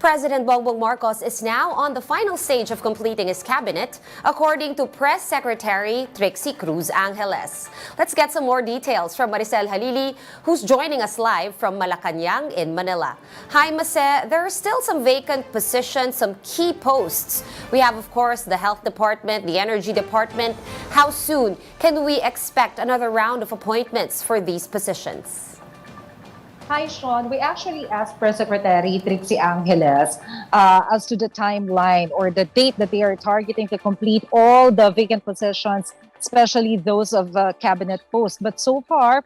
President Bongbong Marcos is now on the final stage of completing his cabinet, according to Press Secretary Trixie Cruz-Angeles. Let's get some more details from Maricel Halili, who's joining us live from Malacanang in Manila. Hi, Mase. There are still some vacant positions, some key posts. We have, of course, the Health Department, the Energy Department. How soon can we expect another round of appointments for these positions? Hi, Sean. We actually asked Press Secretary Trixie Angeles as to the timeline or the date that they are targeting to complete all the vacant positions, especially those of cabinet posts. But so far,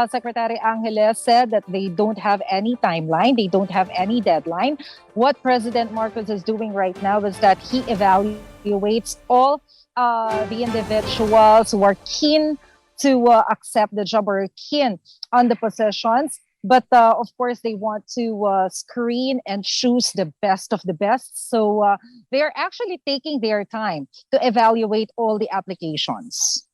Secretary Angeles said that they don't have any timeline, they don't have any deadline. What President Marcos is doing right now is that he evaluates all the individuals who are keen to accept the job or keen on the positions. But of course, they want to screen and choose the best of the best. So they're actually taking their time to evaluate all the applications.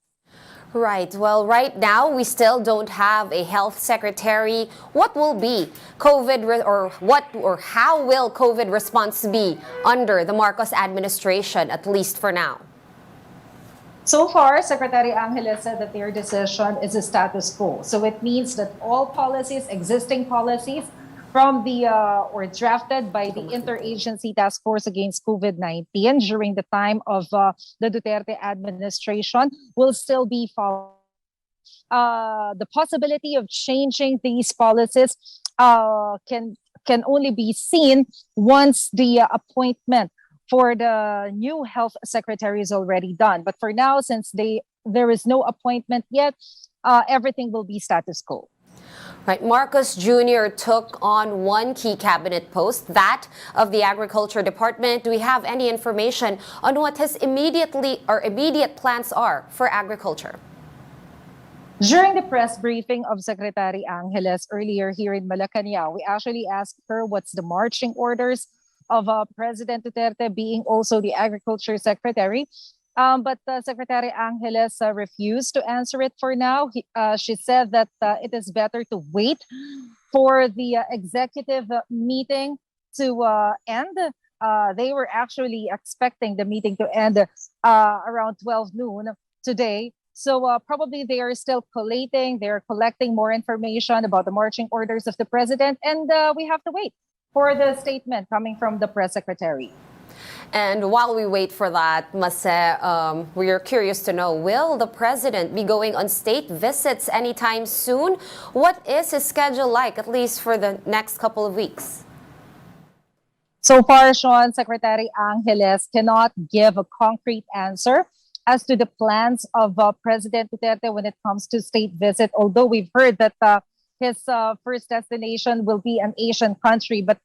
Right. Well, right now, we still don't have a health secretary. What will be COVID or how will COVID response be under the Marcos administration, at least for now? So far, Secretary Angeles said that their decision is a status quo. So it means that all policies, existing policies from the or drafted by the Interagency Task Force Against COVID-19 during the time of the Duterte administration will still be followed. The possibility of changing these policies can only be seen once the appointment for the new health secretary is already done. But for now, since there is no appointment yet, everything will be status quo. Right. Marcos Jr. took on one key cabinet post, that of the Agriculture Department. Do we have any information on what his immediate plans are for agriculture? During the press briefing of Secretary Angeles earlier here in Malacanang, we actually asked her what's the marching orders of President Duterte, being also the Agriculture Secretary. But Secretary Angeles refused to answer it for now. She said that it is better to wait for the executive meeting to end. They were actually expecting the meeting to end around 12 noon today. So probably they are still collating, they're collecting more information about the marching orders of the president, and we have to wait for the statement coming from the press secretary. And while we wait for that, Mase, we are curious to know, will the president be going on state visits anytime soon? What is his schedule like, at least for the next couple of weeks? So far, Sean, Secretary Angeles cannot give a concrete answer as to the plans of President Duterte when it comes to state visit, although we've heard that his first destination will be an Asian country, but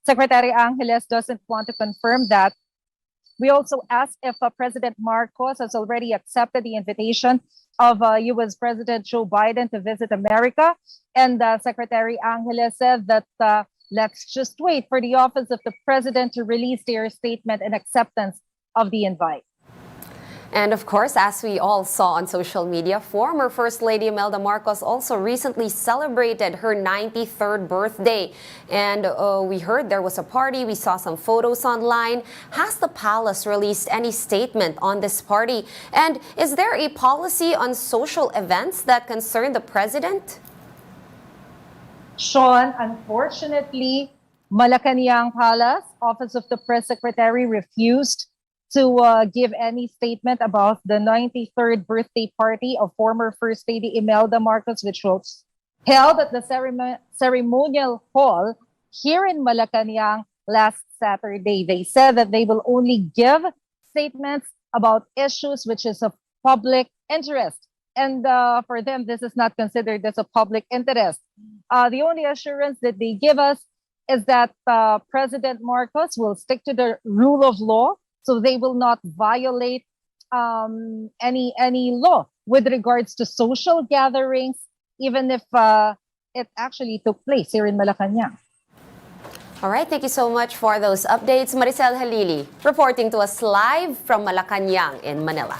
Secretary Angeles doesn't want to confirm that. We also asked if President Marcos has already accepted the invitation of U.S. President Joe Biden to visit America. And Secretary Angeles said that let's just wait for the office of the president to release their statement and acceptance of the invite. And of course, as we all saw on social media, former First Lady Imelda Marcos also recently celebrated her 93rd birthday. And we heard there was a party. We saw some photos online. Has the palace released any statement on this party? And is there a policy on social events that concern the president? Sean, unfortunately, Malacanang Palace, Office of the Press Secretary, refused to give any statement about the 93rd birthday party of former First Lady Imelda Marcos, which was held at the ceremonial hall here in Malacanang last Saturday. They said that they will only give statements about issues which is of public interest. And for them, this is not considered as a public interest. The only assurance that they give us is that President Marcos will stick to the rule of law. So they will not violate any law with regards to social gatherings, even if it actually took place here in Malacanang. All right, thank you so much for those updates. Maricel Halili reporting to us live from Malacanang in Manila.